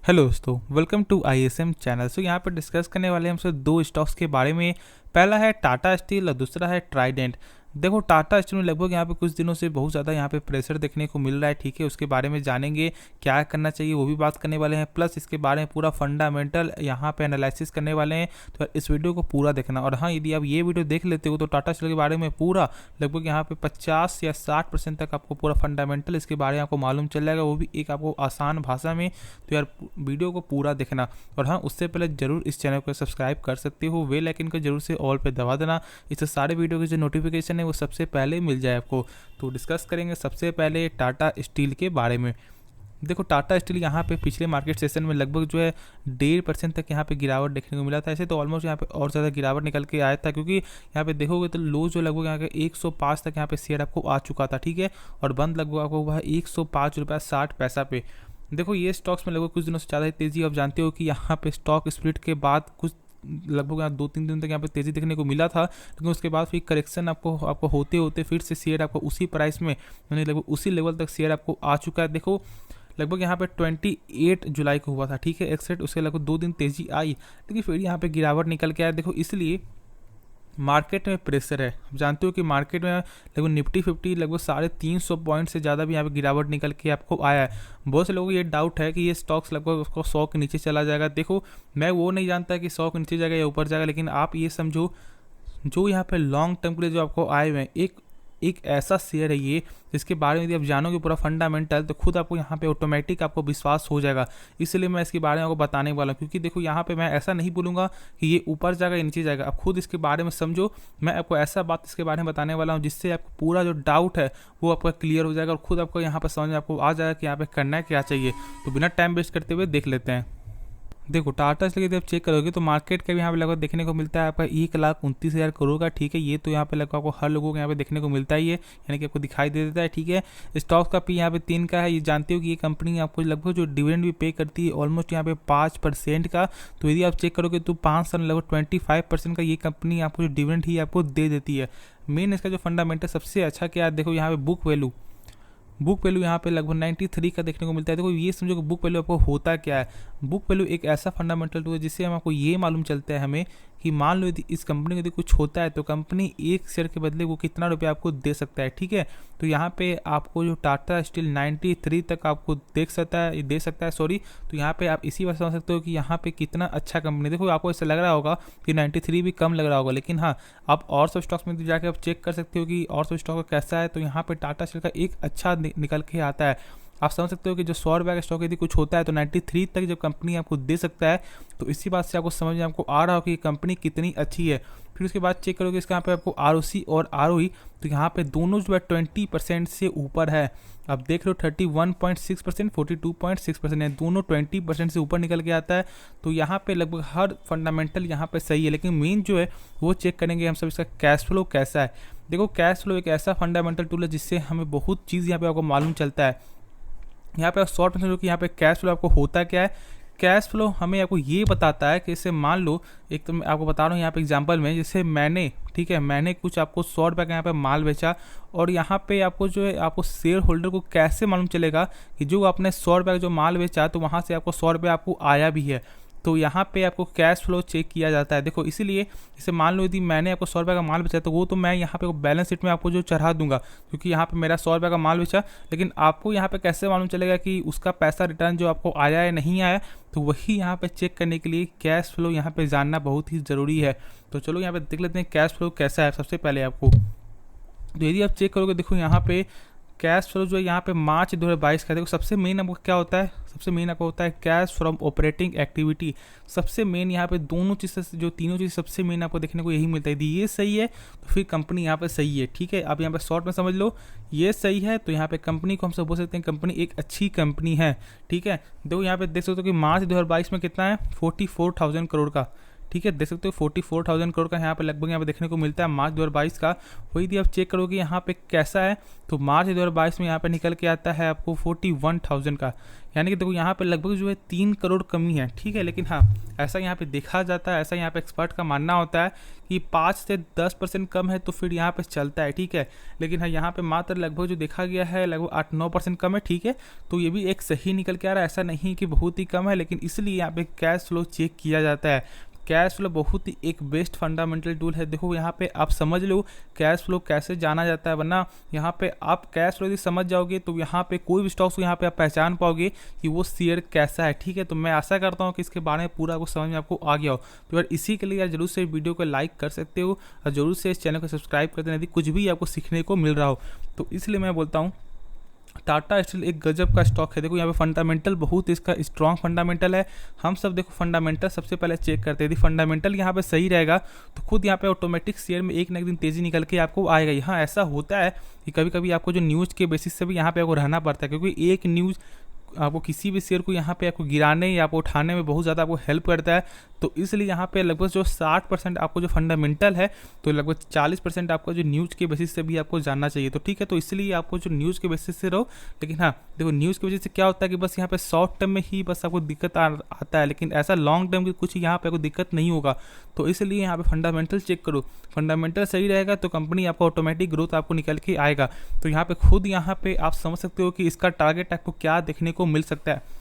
Hello दोस्तों, welcome to ISM channel. सो यहाँ पर डिस्कस करने वाले हैं हमसे दो स्टॉक्स के बारे में। पहला है टाटा स्टील और दूसरा है ट्राइडेंट। देखो, टाटा स्टील में लगभग यहाँ पे कुछ दिनों से बहुत ज़्यादा यहाँ पे प्रेशर देखने को मिल रहा है। ठीक है, उसके बारे में जानेंगे क्या करना चाहिए, वो भी बात करने वाले हैं। प्लस इसके बारे में पूरा फंडामेंटल यहाँ पे एनालिसिस करने वाले हैं। तो इस वीडियो को पूरा देखना। और हाँ, यदि आप ये वीडियो देख लेते हो तो टाटा स्टील के बारे में पूरा लगभग यहाँ पे 50 या 60% तक आपको पूरा फंडामेंटल इसके बारे में आपको मालूम चल जाएगा, वो भी एक आपको आसान भाषा में। तो यार वीडियो को पूरा देखना। और हाँ, उससे पहले जरूर इस चैनल को सब्सक्राइब कर सकते हो, बेल आइकन को जरूर से ऑल पे दबा देना। इससे सारे वीडियो की जो नोटिफिकेशन है वो सबसे पहले मिल जाए आपको। तो डिस्कस करेंगे सबसे पहले टाटा स्टील के बारे में। देखो, टाटा स्टील यहाँ पे पिछले मार्केट सेशन में लगभग जो है 1.5% तक यहाँ पे गिरावट देखने को मिला था। ऐसे तो ऑलमोस्ट यहाँ पे और ज़्यादा गिरावट निकल के आया था, क्योंकि यहाँ पे देखोगे तो लो जो लगभग यहाँ के 105 तक यहाँ पे शेयर आपको आ चुका था। ठीक है, और बंद लगभग आपको हुआ है 105 रुपया 60 पैसा पे। देखो, ये स्टॉक्स में लगभग कुछ दिनों से ज़्यादा ही तेज़ी, आप जानते हो कि यहाँ पे स्टॉक स्प्लिट के बाद कुछ लगभग यहाँ 2-3 दिन तक यहाँ पे तेज़ी देखने को मिला था, लेकिन उसके बाद फिर करेक्शन आपको होते होते फिर से शेयर आपको उसी प्राइस में, यानी लगभग उसी लेवल तक शेयर आपको आ चुका है। देखो, लगभग यहाँ पे 28 जुलाई को हुआ था। ठीक है, एक्सेट उसके लगभग 2 दिन तेज़ी आई, लेकिन फिर यहाँ पे गिरावट निकल के आया। देखो, इसलिए मार्केट में प्रेशर है। आप जानते हो कि मार्केट में लगभग निफ्टी 50 लगभग 350 पॉइंट से ज़्यादा भी यहाँ पे गिरावट निकल के आपको आया है। बहुत से लोगों को ये डाउट है कि ये स्टॉक्स लगभग उसको 100 के नीचे चला जाएगा। देखो, मैं वो नहीं जानता कि 100 के नीचे जाएगा या ऊपर जाएगा, लेकिन आप ये समझो, जो यहाँ पे लॉन्ग टर्म के लिए जो आपको आए हुए हैं, एक ऐसा शेयर है ये जिसके बारे में यदि आप जानोगे पूरा फंडामेंटल, तो खुद आपको यहाँ पे ऑटोमेटिक आपको विश्वास हो जाएगा। इसलिए मैं इसके बारे में आपको बताने वाला हूँ, क्योंकि देखो यहाँ पे मैं ऐसा नहीं बोलूँगा कि ये ऊपर जाएगा या नीचे जाएगा। आप खुद इसके बारे में समझो। मैं आपको ऐसा बात इसके बारे में बताने वाला हूँ जिससे आपको पूरा जो डाउट है वो आपका क्लियर हो जाएगा, और खुद आपको यहाँ पर समझ में आपको आ जाएगा कि यहाँ पे करना है क्या चाहिए। तो बिना टाइम वेस्ट करते हुए देख लेते हैं। देखो, टाटा स्टील यदि आप चेक करोगे तो मार्केट का भी यहाँ पे लगभग देखने को मिलता है आपका 1,29,000 करोड़ का। ठीक है, ये तो यहाँ पे लगभग आपको हर लोगों को यहाँ पे देखने को मिलता ही है, यानी कि आपको दिखाई दे देता है। ठीक है, स्टॉक्स का पी यहाँ पे 3 का है। ये जानते हो कि ये कंपनी आपको लगभग जो डिविडेंड भी पे करती है ऑलमोस्ट यहाँ पे 5% का। तो यदि आप चेक करोगे तो 5 साल लगभग 25% का ये कंपनी आपको जो डिविडेंड ही आपको दे देती है। मेन इसका जो फंडामेंटल सबसे अच्छा क्या है, देखो यहाँ पे बुक वैल्यू यहाँ पे लगभग 93 का देखने को मिलता है। देखो, ये समझो कि बुक वैल्यू आपको होता क्या है। बुक वैल्यू एक ऐसा फंडामेंटल टूल है जिससे हम आपको ये मालूम चलता है हमें कि मान लो यदि इस कंपनी को यदि कुछ होता है तो कंपनी एक शेयर के बदले वो कितना रुपया आपको दे सकता है। ठीक है, तो यहाँ पे आपको जो टाटा स्टील 93 तक आपको दे सकता है सॉरी। तो यहाँ पे आप इसी बात समझ सकते हो कि यहाँ पे कितना अच्छा कंपनी। देखो, आपको ऐसा लग रहा होगा कि 93 भी कम लग रहा होगा, लेकिन हाँ, आप और सब स्टॉक्स में जाकर आप चेक कर सकते हो कि और सब स्टॉक का कैसा है। तो यहाँ पे टाटा स्टील का एक अच्छा निकल के आता है। आप समझ सकते हो कि जो 100 रुपये का स्टॉक यदि कुछ होता है तो 93 तक जब कंपनी आपको दे सकता है, तो इसी बात से आपको समझ में आपको आ रहा हो कि कंपनी कितनी अच्छी है। फिर उसके बाद चेक करोगे इसका यहाँ पे आपको ROC और ROE, तो यहाँ पे दोनों जो है 20% से ऊपर है। आप देख रहे हो 31.6%, 42.6% है, दोनों 20% से ऊपर निकल के आता है। तो यहाँ पे लगभग हर फंडामेंटल यहाँ पे सही है, लेकिन मेन जो है वो चेक करेंगे हम सब इसका कैश फ्लो कैसा है। देखो, कैश फ्लो एक ऐसा फंडामेंटल टूल है जिससे हमें बहुत चीज़ यहाँ पे आपको मालूम चलता है। यहाँ पे शॉर्ट में समझो कि यहाँ पे कैश फ्लो आपको होता क्या है। कैश फ्लो हमें आपको ये बताता है कि जैसे मान लो, एक तो मैं आपको बता रहा हूँ यहाँ पे एग्जांपल में, जैसे मैंने कुछ आपको 100 रुपये का यहाँ पे माल बेचा, और यहाँ पे आपको जो है आपको शेयर होल्डर को कैसे मालूम चलेगा कि जो आपने 100 रुपये का जो माल बेचा तो वहाँ से आपको 100 रुपये आपको आया भी है। तो यहाँ पे आपको कैश फ्लो चेक किया जाता है। देखो, इसीलिए जैसे मान लो यदि मैंने आपको 100 रुपये का माल बेचा तो वो तो मैं यहाँ पे बैलेंस शीट में आपको जो चढ़ा दूंगा, क्योंकि यहाँ पे मेरा 100 रुपये का माल बेचा। लेकिन आपको यहाँ पे कैसे मालूम चलेगा कि उसका पैसा रिटर्न जो आपको आया है नहीं आया, तो वही यहाँ पे चेक करने के लिए कैश फ्लो यहाँ पे जानना बहुत ही ज़रूरी है। तो चलो यहाँ पे देख लेते हैं कैश फ्लो कैसा है। सबसे पहले आपको, तो यदि आप चेक करोगे, देखो यहाँ पे कैश फ्लो जो है यहाँ पे मार्च 2022 का। देखो, सबसे मेन आपको क्या होता है, सबसे मेन आपको होता है कैश फ्रॉम ऑपरेटिंग एक्टिविटी। सबसे मेन यहाँ पे दोनों चीज़ जो तीनों चीज़ सबसे मेन आपको देखने को यही मिलता है। यदि ये सही है तो फिर कंपनी यहाँ पे सही है। ठीक है, आप यहाँ पे शॉर्ट में समझ लो, ये सही है तो यहाँ पे कंपनी को हम सब बोल सकते हैं कंपनी एक अच्छी कंपनी है। ठीक है, देखो यहाँ पे देख सकते हो कि मार्च 2022 में कितना है, 44,000 करोड़ का। ठीक है, देख सकते हो 44,000 करोड़ का यहाँ पे लगभग यहाँ पे देखने को मिलता है मार्च 2022 का। वही यदि आप चेक करोगे यहाँ पे कैसा है, तो मार्च 2022 में यहाँ पे निकल के आता है आपको 41,000 का, यानी कि देखो यहाँ पे लगभग जो है 3 करोड़ कमी है। ठीक है, लेकिन हाँ ऐसा यहाँ पे देखा जाता है, ऐसा यहाँ पे एक्सपर्ट का मानना होता है कि 5 से 10% कम है तो फिर यहाँ पे चलता है। ठीक है, लेकिन हाँ यहाँ पे मात्र लगभग जो देखा गया है लगभग 8-9% कम है। ठीक है, तो ये भी एक सही निकल के आ रहा है, ऐसा नहीं कि बहुत ही कम है, लेकिन इसलिए यहाँ पे कैश फ्लो चेक किया जाता है। कैश फ्लो बहुत ही एक बेस्ट फंडामेंटल टूल है। देखो यहाँ पे आप समझ लो कैश फ्लो कैसे जाना जाता है, वरना यहाँ पे आप कैश फ्लो यदि समझ जाओगे तो यहाँ पे कोई भी स्टॉक्स को यहाँ पे आप पहचान पाओगे कि वो शेयर कैसा है। ठीक है, तो मैं आशा करता हूँ कि इसके बारे में पूरा कुछ समझ में आपको आ गया हो। तो यार इसी के लिए यार जरूर से वीडियो को लाइक कर सकते हो और जरूर से इस चैनल को सब्सक्राइब करते हैं यदि कुछ भी आपको सीखने को मिल रहा हो। तो इसलिए मैं बोलता हूँ टाटा स्टील एक गजब का स्टॉक है। देखो यहाँ पे फंडामेंटल बहुत इसका स्ट्रॉन्ग फंडामेंटल है। हम सब देखो फंडामेंटल सबसे पहले चेक करते हैं, यदि फंडामेंटल यहाँ पे सही रहेगा तो खुद यहाँ पे ऑटोमेटिक शेयर में एक न एक दिन तेजी निकल के आपको आएगा। यहाँ ऐसा होता है कि कभी कभी आपको जो न्यूज़ के बेसिस से भी यहाँ पे आपको रहना पड़ता है, क्योंकि एक न्यूज़ आपको किसी भी शेयर को यहाँ पे आपको गिराने या आपको उठाने में बहुत ज़्यादा आपको हेल्प करता है। तो इसलिए यहाँ पे लगभग जो 60% आपको जो फंडामेंटल है, तो लगभग 40% आपको जो न्यूज़ के बेसिस से भी आपको जानना चाहिए। तो ठीक है, तो इसलिए आपको जो न्यूज़ के बेसिस से रहो। लेकिन हाँ देखो न्यूज़ की वजह से क्या होता है कि बस यहाँ पे शॉर्ट टर्म में ही बस आपको दिक्कत आता है, लेकिन ऐसा लॉन्ग टर्म की कुछ यहाँ पे आपको दिक्कत नहीं होगा। तो इसलिए यहाँ पे फंडामेंटल चेक करो, फंडामेंटल सही रहेगा तो कंपनी आपको ऑटोमेटिक ग्रोथ आपको निकल के आएगा। तो यहाँ पे खुद यहाँ पे आप समझ सकते हो कि इसका टारगेट आपको क्या देखने को मिल सकता है।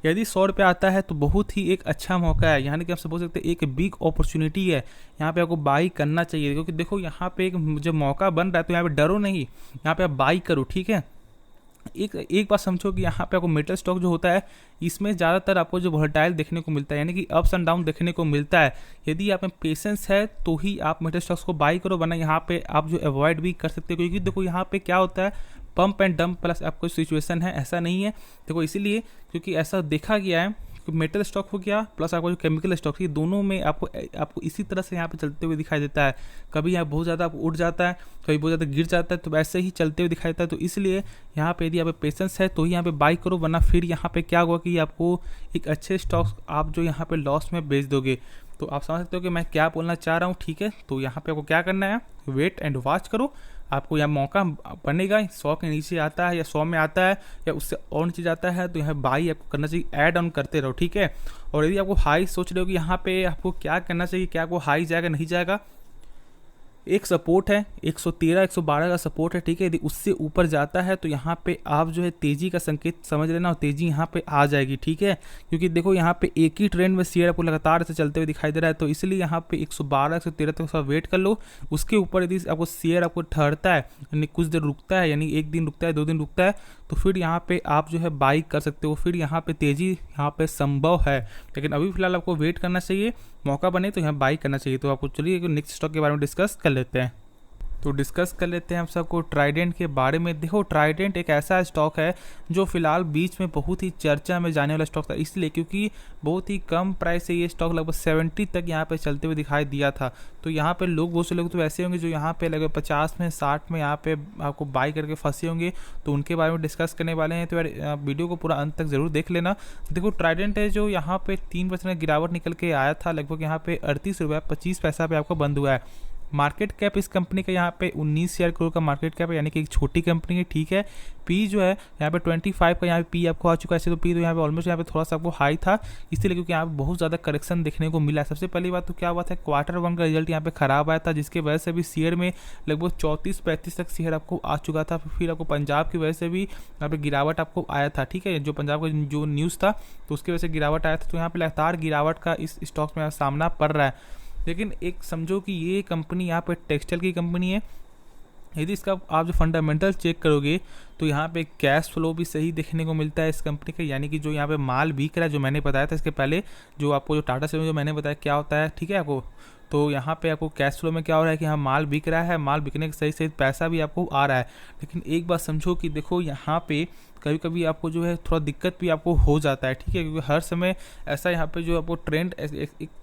यदि 100 रुपये आता है तो बहुत ही एक अच्छा मौका है, यानी कि आप बोल सकते हैं एक बिग अपॉर्चुनिटी है, यहाँ पे आपको बाई करना चाहिए। क्योंकि देखो यहाँ पे एक जब मौका बन रहा है तो यहाँ पे डरो नहीं, यहाँ पे आप बाई करो। ठीक है, एक बात समझो कि यहाँ पे आपको मेटल स्टॉक जो होता है इसमें ज़्यादातर आपको जो वोलेटाइल देखने को मिलता है, यानी कि अप्स एंड डाउन देखने को मिलता है। यदि आप में पेशेंस है तो ही आप मेटल स्टॉक्स को बाई करो, वरना यहाँ पे आप जो अवॉइड भी कर सकते हो। क्योंकि देखो यहाँ पे क्या होता है पंप एंड डंप प्लस आपको सिचुएशन है, ऐसा नहीं है। देखो इसीलिए क्योंकि ऐसा देखा गया है कि मेटल स्टॉक हो गया प्लस आपको जो केमिकल स्टॉक है, दोनों में आपको इसी तरह से यहाँ पे चलते हुए दिखाई देता है। कभी यहाँ बहुत ज़्यादा उठ जाता है, कभी बहुत ज़्यादा गिर जाता है, तो वैसे ही चलते हुए दिखाई देता है। तो इसलिए यहाँ पे यदि यहाँ पे पेशेंस है तो ही यहाँ पे बाई करो, वरना फिर यहाँ पे क्या होगा कि आपको एक अच्छे स्टॉक्स आप जो यहाँ पे लॉस में बेच दोगे। तो आप समझ सकते हो कि मैं क्या बोलना चाह रहा हूँ। ठीक है, तो यहाँ पे आपको क्या करना है, वेट एंड वॉच करो। आपको यहाँ मौका बनेगा, 100 के नीचे आता है या 100 में आता है या उससे और नीचे जाता है तो यहाँ बाई आपको करना चाहिए, ऐड ऑन करते रहो। ठीक है, और यदि आपको हाई सोच रहे हो कि यहाँ पे आपको क्या करना चाहिए, क्या आपको हाई जाएगा नहीं जाएगा, एक सपोर्ट है 113 112 का सपोर्ट है। ठीक है, यदि उससे ऊपर जाता है तो यहाँ पे आप जो है तेजी का संकेत समझ लेना और तेजी यहाँ पे आ जाएगी। ठीक है, क्योंकि देखो यहाँ पे एक ही ट्रेंड में शेयर आपको लगातार ऐसे चलते हुए दिखाई दे रहा है, तो इसलिए यहाँ पे 112 113 तक वेट कर लो। उसके ऊपर यदि आपको शेयर आपको ठहरता है, यानी कुछ देर रुकता है, यानी एक दिन रुकता है 2 दिन रुकता है, तो फिर यहाँ पे आप जो है बाई कर सकते हो। फिर यहाँ पे तेजी यहाँ पे संभव है, लेकिन अभी फिलहाल आपको वेट करना चाहिए, मौका बने तो यहाँ बाई करना चाहिए। तो आपको चलिए नेक्स्ट स्टॉक के बारे में डिस्कस कर लेते हैं। तो डिस्कस कर लेते हैं हम सबको ट्राइडेंट के बारे में। देखो ट्राइडेंट एक ऐसा स्टॉक है जो फिलहाल बीच में बहुत ही चर्चा में जाने वाला स्टॉक था, इसलिए क्योंकि बहुत ही कम प्राइस से ये स्टॉक लगभग 70 तक यहाँ पे चलते हुए दिखाई दिया था। तो यहाँ पे लोग बहुत से लोग तो ऐसे होंगे जो यहाँ पे लगभग 50 में 60 में यहाँ पे आपको बाई करके फंसे होंगे, तो उनके बारे में डिस्कस करने वाले हैं। तो यार वीडियो को पूरा अंत तक जरूर देख लेना। देखो ट्राइडेंट है जो यहाँ पे 3% गिरावट निकल के आया था, लगभग यहाँ पे 38 रुपये 25 पैसा पे आपको बंद हुआ है। मार्केट कैप इस कंपनी का यहाँ पे 19,000 करोड़ का मार्केट कैप है, यानी कि एक छोटी कंपनी है। ठीक है, पी जो है यहाँ पे 25 का यहाँ पे पी आपको आ चुका है। ऐसे तो पी तो यहाँ पे ऑलमोस्ट यहाँ पे थोड़ा सा आपको हाई था, इसलिए क्योंकि यहाँ पे बहुत ज़्यादा करेक्शन देखने को मिला है। सबसे पहली बात तो क्या हुआ था, Q1 का रिजल्ट यहाँ पे खराब आया था, जिसकी वजह से भी शेयर में लगभग 34-35 तक शेयर आपको आ चुका था। फिर आपको पंजाब की वजह से भी यहाँ पे गिरावट आपको आया था। ठीक है, जो पंजाब का जो न्यूज़ था तो उसकी वजह से गिरावट आया था, तो यहाँ पे लगातार गिरावट का इस स्टॉक में सामना पड़ रहा है। लेकिन एक समझो कि ये कंपनी यहाँ पे टेक्सटाइल की कंपनी है। यदि इसका आप जो फंडामेंटल चेक करोगे तो यहाँ पे कैश फ्लो भी सही देखने को मिलता है इस कंपनी का, यानी कि जो यहाँ पे माल बिक रहा है, जो मैंने बताया था इसके पहले, जो आपको जो टाटा से जो मैंने बताया क्या होता है। ठीक है, आपको तो यहाँ पे आपको कैश फ्लो में क्या हो रहा है कि हाँ माल बिक रहा है, माल बिकने के सही सही पैसा भी आपको आ रहा है। लेकिन एक बात समझो कि देखो यहाँ पे कभी कभी आपको जो है थोड़ा दिक्कत भी आपको हो जाता है। ठीक है, क्योंकि हर समय ऐसा यहाँ पे जो आपको ट्रेंड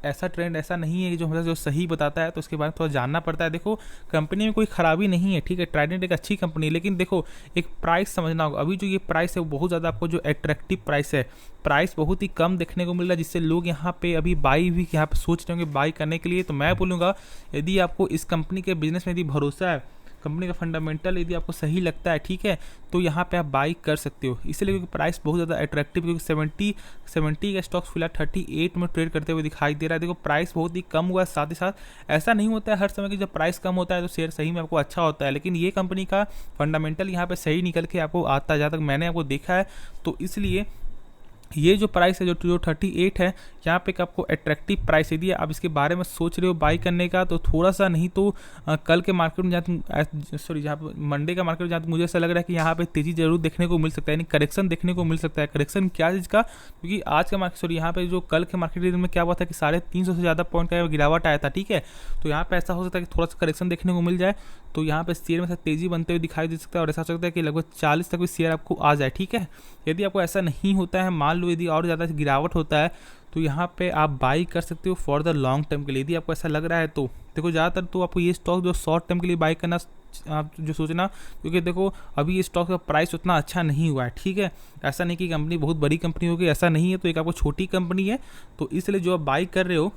ऐसा ट्रेंड ऐसा नहीं है कि जो मतलब जो सही बताता है, तो उसके बारे में थोड़ा जानना पड़ता है। देखो कंपनी में कोई खराबी नहीं है। ठीक है, ट्राइडेंट एक अच्छी कंपनी है, लेकिन देखो एक प्राइस समझना होगा। अभी जो ये प्राइस है वो बहुत ज़्यादा आपको जो एट्रैक्टिव प्राइस है, प्राइस बहुत ही कम देखने को मिल रहा है, जिससे लोग यहाँ पे अभी बाई भी यहाँ पे सोच रहे होंगे बाई करने के लिए। तो मैं बोलूँगा यदि आपको इस कंपनी के बिजनेस में यदि भरोसा है, कंपनी का फंडामेंटल यदि आपको सही लगता है, ठीक है, तो यहाँ पे आप बाई कर सकते हो। इसलिए क्योंकि प्राइस बहुत ज़्यादा अट्रैक्टिव, क्योंकि 70 का स्टॉक्स फिलहाल 38 में ट्रेड करते हुए दिखाई दे रहा है। देखो प्राइस बहुत ही कम हुआ है, साथ ही साथ ऐसा नहीं होता है हर समय कि जब प्राइस कम होता है तो शेयर सही में आपको अच्छा होता है, लेकिन ये कंपनी का फंडामेंटल यहाँ पे सही निकल के आपको आता है, जहाँ तक मैंने आपको देखा है। तो इसलिए ये जो प्राइस है जो 38 है, यहाँ पे आपको अट्रैक्टिव प्राइस यदि आप इसके बारे में सोच रहे हो बाई करने का, तो थोड़ा सा नहीं तो कल के मार्केट में जहाँ पे मंडे का मार्केट जहाँ मुझे ऐसा लग रहा है कि यहाँ पे तेजी जरूर देखने को मिल सकता है, यानी करेक्शन देखने को मिल सकता है। करेक्शन क्या चीज़ का, क्योंकि आज का मार्केट यहाँ पे जो कल के मार्केट में क्या हुआ था कि 350 से ज़्यादा पॉइंट का गिरावट आया था, ठीक है। तो यहाँ पे ऐसा हो सकता है कि थोड़ा सा करेक्शन देखने को मिल जाए, तो यहाँ पे शेयर में से तेजी बनते हुए दिखाई दे सकता है, और ऐसा हो सकता है कि लगभग 40 तक भी शेयर आपको आ जाए, ठीक है। यदि आपको ऐसा नहीं होता है, मान लो यदि और ज़्यादा गिरावट होता है, तो यहाँ पे आप बाई कर सकते हो फॉर द लॉन्ग टर्म के लिए। यदि आपको ऐसा लग रहा है तो देखो ज़्यादातर तो आपको ये स्टॉक जो शॉर्ट टर्म के लिए बाई करना आप जो सोचना, क्योंकि देखो अभी ये स्टॉक का प्राइस उतना अच्छा नहीं हुआ है, ठीक है। ऐसा नहीं कि कंपनी बहुत बड़ी कंपनी होगी, ऐसा नहीं है, तो एक आपको छोटी कंपनी है, तो इसलिए जो आप बाई कर रहे हो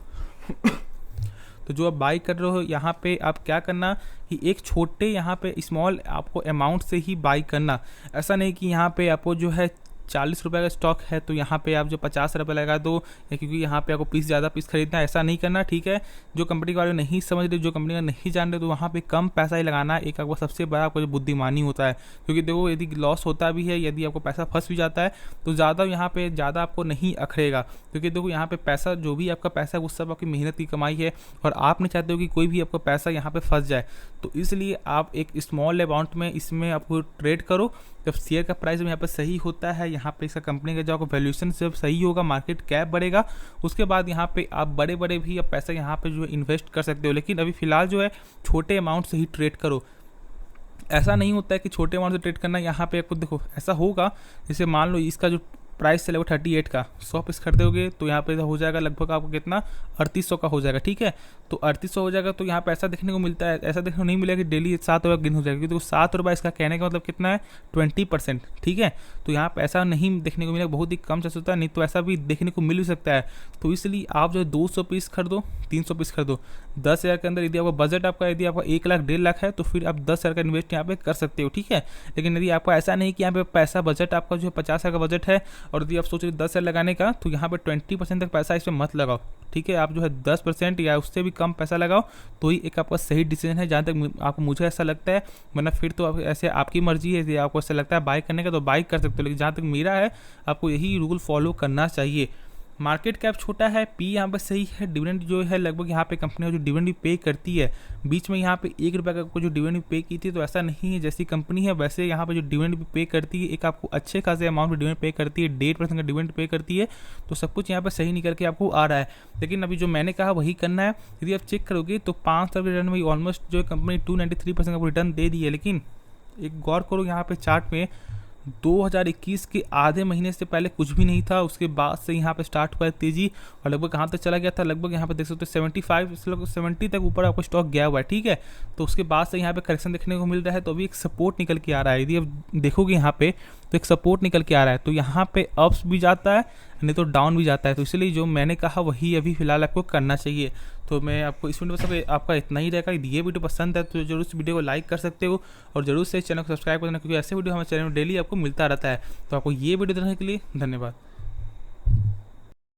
तो जो आप बाई कर रहे हो यहाँ पे आप क्या करना कि एक छोटे यहाँ पे स्मॉल आपको अमाउंट से ही बाई करना। ऐसा नहीं कि यहाँ पे आपको जो है 40 रुपये का स्टॉक है तो यहाँ पे आप जो 50 रुपये लगा दो, या क्योंकि यहाँ पे आपको ज़्यादा पीस खरीदना है, ऐसा नहीं करना, ठीक है। जो कंपनी के बारे में नहीं समझ रहे, जो कंपनी का नहीं जान रहे, तो वहाँ पे कम पैसा ही लगाना एक आपको सबसे बड़ा आपको जो बुद्धिमानी होता है। क्योंकि देखो यदि लॉस होता भी है, यदि आपको पैसा फंस भी जाता है, तो ज़्यादा यहाँ पे ज़्यादा आपको नहीं अखड़ेगा, क्योंकि देखो यहाँ पे पैसा जो भी आपका पैसा है वो सब आपकी मेहनत की कमाई है, और आप नहीं चाहते हो कि कोई भी आपका पैसा यहाँ पे फंस जाए। तो इसलिए आप एक स्मॉल अमाउंट में इसमें आपको ट्रेड करो। जब शेयर का प्राइस यहाँ पे सही होता है, यहाँ पे इसका कंपनी का जो आपको वैल्यूएशन जब सही होगा, मार्केट कैप बढ़ेगा, उसके बाद यहाँ पे आप बड़े बड़े भी आप पैसा यहाँ पे जो है इन्वेस्ट कर सकते हो। लेकिन अभी फिलहाल जो है छोटे अमाउंट से ही ट्रेड करो। ऐसा नहीं होता है कि छोटे अमाउंट से ट्रेड करना, यहाँ पे आपको देखो ऐसा होगा, जैसे मान लो इसका जो प्राइस चले वो 38 का 100 पीस खरीदोगे तो यहाँ पे हो जाएगा लगभग आपको कितना 3800 का हो जाएगा, ठीक है। तो 3800 हो जाएगा, तो यहाँ पे ऐसा देखने को मिलता है, ऐसा देखने को नहीं मिलेगा कि डेली 7 रुपये गिन हो जाएगा, क्योंकि 7 रुपये इसका कहने का मतलब कितना है 20%, ठीक है। तो यहाँ पे ऐसा नहीं देखने को मिलेगा, बहुत ही कम चांस होता है, नहीं तो ऐसा भी देखने को मिल भी सकता है। तो इसलिए आप जो है 200 पीस खरीदो, 300 पीस खरीदो, 10,000 के अंदर। यदि आपका बजट यदि आपका 1 लाख 1.5 लाख है, तो फिर आप 10,000 का इन्वेस्ट यहाँ पे कर सकते हो, ठीक है। लेकिन यदि आपको ऐसा नहीं कि यहाँ पे पैसा बजट आपका जो है 50,000 का बजट है, और यदि आप सोच रहे 10,000 लगाने का, तो यहाँ पे 20% तक पैसा इसमें मत लगाओ, ठीक है। आप जो है 10% या उससे भी कम पैसा लगाओ, तो ही एक आपका सही डिसीजन है, जहाँ तक आपको मुझे ऐसा लगता है। वरना फिर तो आप ऐसे आपकी मर्जी है, यदि आपको ऐसा लगता है बाई करने का तो बाई कर सकते हो, लेकिन जहाँ तक मेरा है आपको यही रूल फॉलो करना चाहिए। मार्केट कैप छोटा है, पी यहाँ पे सही है, डिविडेंड जो है लगभग यहाँ पे कंपनी जो डिविडेंड पे करती है, बीच में यहाँ पे 1 रुपये का को जो डिविडेंड पे की थी, तो ऐसा नहीं है, जैसी कंपनी है वैसे यहाँ पे जो डिविडेंड पे करती है, एक आपको अच्छे खासे अमाउंट में डिविडेंड पे करती है, 1.5% का डिविडेंड पे करती है। तो सब कुछ यहाँ पे सही निकल के आपको आ रहा है। लेकिन अभी जो मैंने कहा वही करना है। यदि आप चेक करोगे तो 5 साल के रिटर्न में ऑलमोस्ट जो कंपनी 293% का रिटर्न दे दी है। लेकिन एक गौर करो यहाँ पे चार्ट में 2021 के आधे महीने से पहले कुछ भी नहीं था, उसके बाद से यहाँ पे स्टार्ट हुआ है तेजी, और लगभग कहाँ तक चला गया था, लगभग यहाँ पे देख सकते हो 70 तक ऊपर आपको स्टॉक गया हुआ है, ठीक है। तो उसके बाद से यहाँ पे करेक्शन देखने को मिल रहा है, तो अभी एक सपोर्ट निकल के आ रहा है। यदि आप देखोगे यहाँ पे तो एक सपोर्ट निकल के आ रहा है, तो यहाँ पे अप्स भी जाता है नहीं तो डाउन भी जाता है। तो इसलिए जो मैंने कहा वही अभी फिलहाल आपको करना चाहिए। तो मैं आपको इस वीडियो में सब आपका इतना ही रहेगा। यदि ये वीडियो पसंद है तो जरूर इस वीडियो को लाइक कर सकते हो, और जरूर से चैनल को सब्सक्राइब करना, क्योंकि ऐसे वीडियो हमारे चैनल में डेली आपको मिलता रहता है। तो आपको ये वीडियो देखने के लिए धन्यवाद।